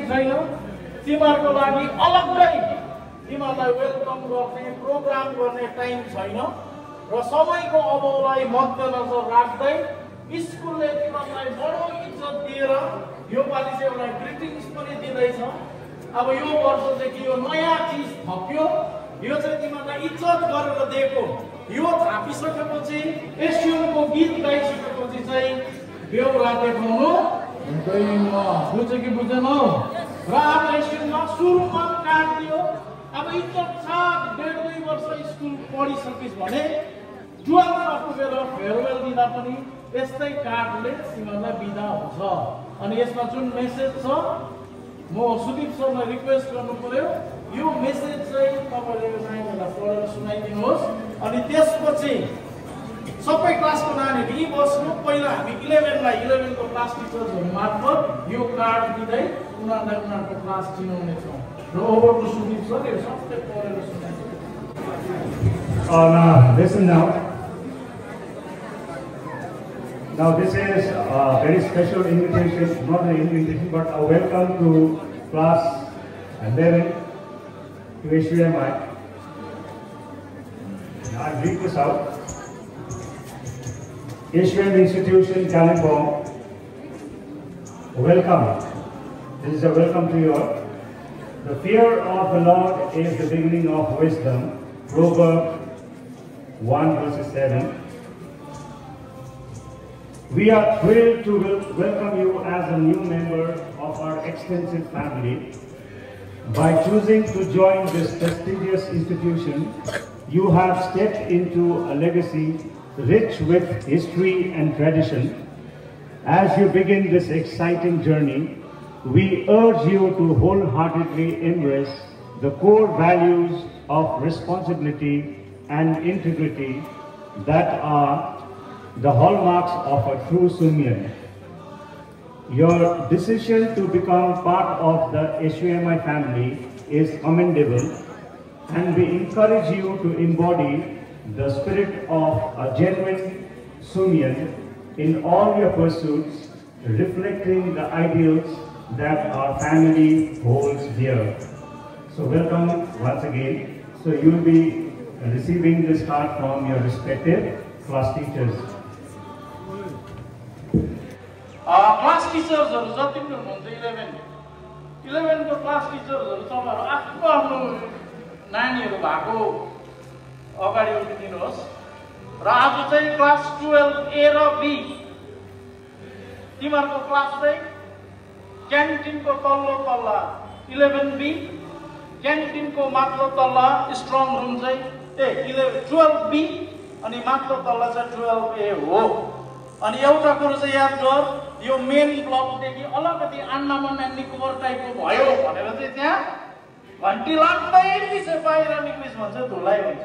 छैन तिमीहरूको लागि अलग्गै तिमीहरूलाई वेलकम गर्ने प्रोग्राम गर्ने टाइम छैन र समयको अभावलाई मध्यनजर राख्दै स्कुलले तिमीहरूलाई बडो इज्जत दिएर यो पालि चाहिँ एउटा ग्रिटिङ्स पनि दिँदैछ। अब यो वर्ष चाहिँ यो नयाँ चिज थप्यो, यो चाहिँ तिमीहरूलाई इज्जत गरेर दिएको। यो थापिसकेपछि एसयुएमको गीत गाइसकेपछि चाहिँ बेहुला देखाउनु हुँदैन। बुझ्यो कि बुझेनौ? र अब एसयुएममा सुरुमा कार्ड दियो। अब इज्जत छ 1.5-2 वर्ष स्कुल पढिसकिस् भने 12मा पुगेर फेयरवेल दिँदा पनि यस्तै कार्डले तिमीहरूलाई बिदा हुन्छ। अनि यसमा जुन मेसेज छ म सुदीप सरलाई रिक्वेस्ट गर्नु पर्यो, यो मेसेज चाहिँ तपाईँले नानीहरूलाई पढेर सुनाइदिनुहोस्। अनि त्यसपछि सबै क्लासको नानीहरू यी बस्नु। पहिला हामी 11को क्लास टिचर्सहरू मार्फत यो कार्ड दिँदै उनीहरूलाई उनीहरूको क्लास चिनाउने छौँ। र ओभर टु सुदीप सर, यो सबै पढेर सुनाइदिनुहोस्। Listen now. Now this is a very special invitation, not an invitation, but a welcome to class 11 to HUMI. I'll read this out. HUM Institution, Kalimpong, welcome. This is a welcome to you all. The fear of the Lord is the beginning of wisdom. Proverbs 1:7. We are thrilled to welcome you as a new member of our extensive family. By choosing to join this prestigious institution, you have stepped into a legacy rich with history and tradition. As you begin this exciting journey, we urge you to wholeheartedly embrace the core values of responsibility and integrity that are the hallmarks of a true Sunnian. Your decision to become part of the HUMI family is commendable, and we encourage you to embody the spirit of a genuine Sunnian in all your pursuits, reflecting the ideals that our family holds dear. So welcome once again. So you will be receiving this card from your respective class teachers. Class टिचर्सहरू जति पनि हुनुहुन्छ 11को class टिचर्सहरू तपाईँहरू आफ्नो आफ्नो नानीहरू भएको अगाडि उठिदिनुहोस्। र आज चाहिँ क्लास 12A र B तिमीहरूको क्लास चाहिँ क्यान्टिनको तल्लो तल्ला 11B, क्यान्टिनको माथिल्लो तल्ला स्ट्रङ रुम चाहिँ 12B अनि माथिल्लो तल्ला चाहिँ 12A हो। अनि एउटा कुरो चाहिँ याद गर, यो मेन ब्लकदेखि अलिकति अन्डमान एन्ड निकोबार टाइपको भयो भनेर चाहिँ त्यहाँ घन्टी लाग्दै पछि बाहिर निक्लिस् भने चाहिँ धुलाइ हुन्छ।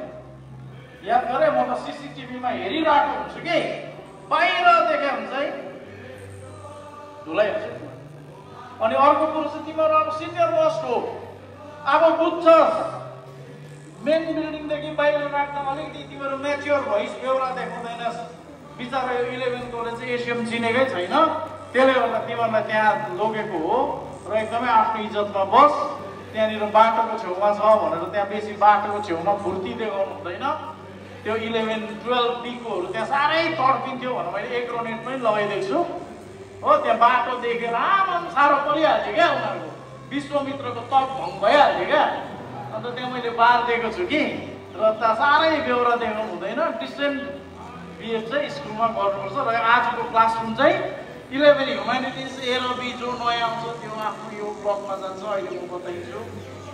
याद गरे, म त सीसीटीभीमा हेरिरहेको हुन्छु कि बाहिर देखे हुन्छ है धुलाइ हुन्छ। अनि अर्को कुरो चाहिँ तिमीहरू अब सिनियर मोस्ट हो, अब बुझ्छस् मेन बिल्डिङदेखि बाहिर राख्दा अलिकति तिमीहरू म्याच्योर भइस, बेहोरा देखाउँदैनस्। बिचरा यो 11कोले चाहिँ एसयुएम चिनेकै छैन, त्यसले गर्दा तिमीहरूलाई त्यहाँ लगेको हो। र एकदमै आफ्नो इज्जतमा बस। त्यहाँनिर बाटोको छेउमा छ भनेर त्यहाँ बेसी बाटोको छेउमा फुर्ती देखाउनु हुँदैन। त्यो 11-12Bकोहरू त्यहाँ साह्रै तड्पिन्थ्यो भनेर मैले एक रोनेट पनि लगाइदिएको छु हो। त्यहाँ बाटो देखेर आमाम साह्रो परिहाल्थ्यो क्या उनीहरूको, विश्वमित्रको तप भङ भइहाल्थ्यो क्या। अन्त त्यहाँ मैले बार दिएको छु कि, र त्यहाँ साह्रै बेहोरा देखाउनु हुँदैन। डिसेन्ट बिहेभ चाहिँ स्कुलमा गर्नुपर्छ। र आजको क्लासरुम चाहिँ 11 ह्युम्यानिटिज A र B जो नयाँ आउँछ त्यो आफ्नो यो ब्लकमा जान्छ। अहिले म बताइदिन्छु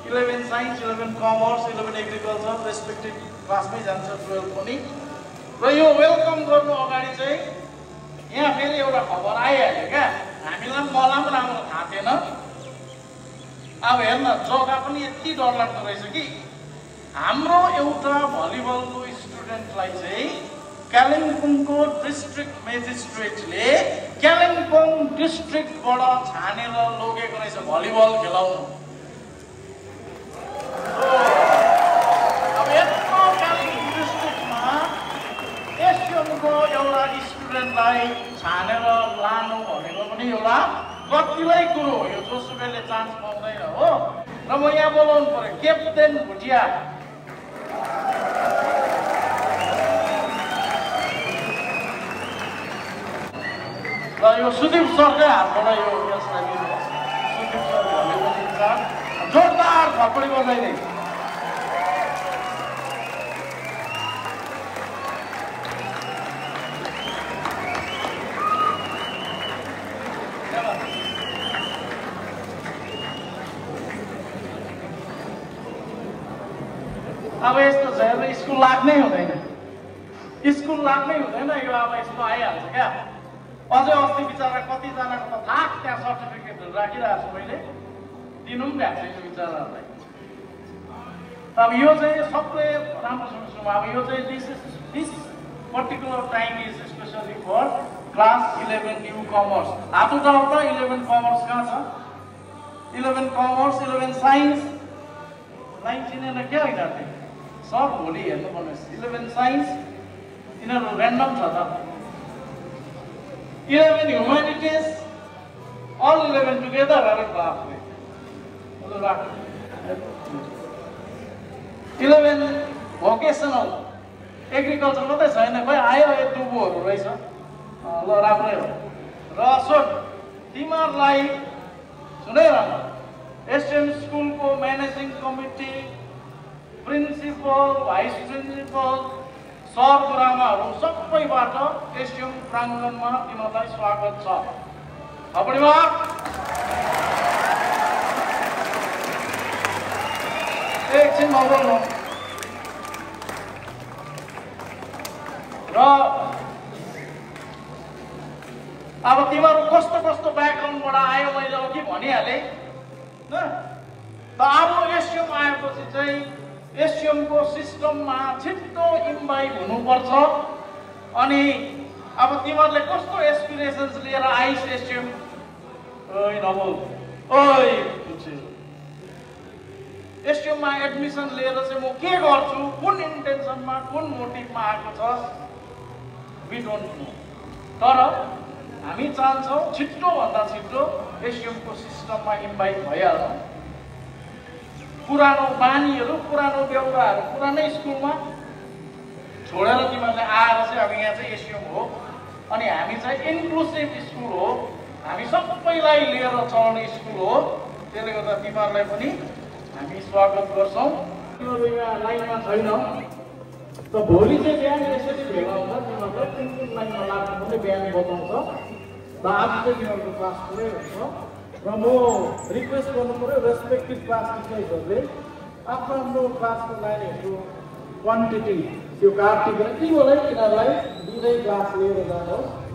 11 साइन्स, 11 कमर्स, 11 एग्रिकल्चर रेस्पेक्टिभ क्लासमै जान्छ 12 पनि। र यो वेलकम गर्नु अगाडि चाहिँ यहाँ फेरि एउटा खबर आइहाल्यो क्या, हामीलाई मलाई पनि राम्रो थाहा थिएन। अब हेर्न जग्गा पनि यति डरलाग्दो रहेछ कि हाम्रो एउटा भलिबलको स्टुडेन्टलाई चाहिँ कालिम्पोङको डिस्ट्रिक्ट मेजिस्ट्रेटले कालिम्पोङ डिस्ट्रिक्टबाट छानेर लगेको रहेछ भलिबल खेलाउनु। अब यत्रो कालिम्पोङ डिस्ट्रिक्टमा एसयुएमको एउटा स्टुडेन्टलाई छानेर लानु भनेको पनि एउटा कतिलाई कुरो हो। यो जोसुकै कसैले चान्स पाउँदैन हो र म यहाँ बोलाउनु पर्यो क्याप्टेन भुटिया र यो सुदीप सरकै हातबाट यो यसलाई दिनुहोस् सुदीप सर भन्ने पनि जोरदार थप्पडी बजाइदिए अब यस्तो छ स्कुल लाग्नै हुँदैन यो अब यस्तो आइहाल्छ क्या अझै अस्ति बिचरा कतिजनाको त थाक त्यहाँ सर्टिफिकेटहरू राखिरहेको छु मैले दिनु पनि भएको छैन बिचराहरूलाई अब यो चाहिँ सबै राम्रोसँग सुनौँ अब यो चाहिँ this particular time is specially for class 11 new commerce हात उठाउ त 11 कमर्स कहाँ छ 11 कमर्स 11 साइन्स लाइन चिनेर के होइन सब भोलि हेर्नुपर्ने 11 साइन्स यिनीहरू ऱ्यान्डम छ त 11 ह्युम्यानिटिज अल 11 टुगेदर अरे बाफले 11 भोकेसनल एग्रिकल्चर मात्रै छैन खै आयो यो टुबोहरू रहेछ ल राम्रै हो र सुन तिमीहरूलाई सुनै राम्रो एसएम स्कुलको managing committee principal vice principal sir गुरुआमाहरू सबैबाट एसएम प्राङ्गणमा तिमीहरूलाई स्वागत छ थपडीमा एकछिन नबोल्नु र अब तिमीहरू कस्तो कस्तो ब्याकग्राउन्डबाट आयो मैले अघि भनिहालेँ त अब एसएम आएपछि चाहिँ एसएमको सिस्टममा छिट्टो इन्भाइट हुनुपर्छ अनि अब तिमीहरूले कस्तो एस्पिरेसन्स लिएर आइस एसएम ओइ नबोल ओइ एसएममा एडमिसन लिएर चाहिँ म के गर्छु कुन इन्टेन्सनमा कुन मोटिभमा आएको छ वी डोन्ट नो तर हामी चाहन्छौँ छिट्टोभन्दा छिट्टो एसएमको सिस्टममा इन्भाइट भइहाल्छ पुरानो बानीहरू पुरानो व्यवहारहरू पुरानै स्कुलमा छोडेर तिमीहरूले आएर चाहिँ अब यहाँ चाहिँ एसएम हो अनि हामी चाहिँ इन्क्लुसिभ स्कुल हो हामी सबैलाई लिएर चल्ने स्कुल हो त्यसले गर्दा तिमीहरूलाई पनि हामी स्वागत गर्छौँ तिमीहरू यहाँ लाइनमा छैन त भोलि चाहिँ बिहान यसरी भेला हुन्छ तिमीहरूलाई कुन कुन लाइनमा लाग्नु पनि बिहान बताउँछ र आज चाहिँ तिमीहरूको क्लास पुरै हुन्छ र म रिक्वेस्ट गर्नु पऱ्यो रेस्पेक्टिभ क्लास टिचर्सहरूले आफ्नो आफ्नो क्लासको नानीहरूको क्वान्टिटी त्यो कार्ड टिपेर टिमलाई यिनीहरूलाई दिँदै क्लास लिएर जानुहोस्